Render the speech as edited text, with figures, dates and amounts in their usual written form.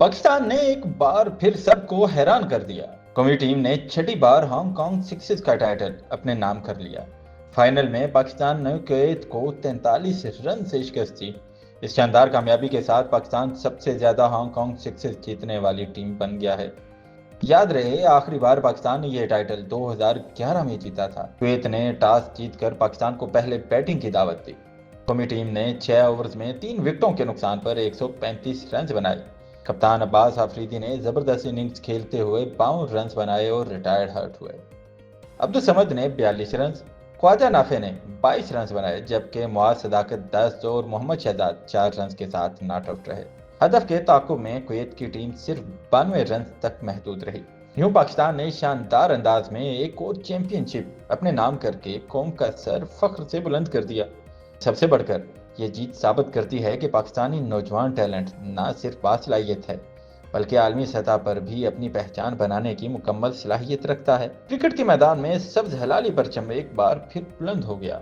पाकिस्तान ने एक बार फिर सबको हैरान कर दिया। कौमी टीम ने छठी बार हांगकांग सिक्सेस का टाइटल अपने नाम कर लिया। फाइनल में पाकिस्तान ने कुवैत को 43 रन से शिकस्त दी। इस शानदार कामयाबी के साथ पाकिस्तान सबसे ज्यादा हांगकांग सिक्सेस जीतने वाली टीम बन गया है। याद रहे, आखिरी बार पाकिस्तान ने यह टाइटल 2011 में जीता था। कुवैत ने टॉस जीतकर पाकिस्तान को पहले बैटिंग की दावत दी। कौमी टीम ने 6 ओवर्स में 3 विकेटों के नुकसान पर 135 रन बनाए। कप्तान अब्बास आफरीदी ने जबरदस्त इनिंग्स खेलते हुए 52 रन बनाए और रिटायर्ड हर्ट हुए। अब्दुल समद ने 42 रन, ख्वाजा नाफे ने 22 रन बनाए, जबकि मुआज सदाकत 10 और मोहम्मद शहजाद 4 रन के साथ नॉट आउट रहे। हदफ के ताकुब में कुवैत की टीम सिर्फ 92 रन तक महदूद रही। यूं पाकिस्तान ने शानदार अंदाज में एक और चैंपियनशिप अपने नाम करके कौम का सर फख्र से बुलंद कर दिया। सबसे बढ़कर ये जीत साबित करती है कि पाकिस्तानी नौजवान टैलेंट न सिर्फ बासलाहियत है, बल्कि आलमी सतह पर भी अपनी पहचान बनाने की मुकम्मल सलाहियत रखता है। क्रिकेट के मैदान में सब्ज हलाली परचम एक बार फिर बुलंद हो गया।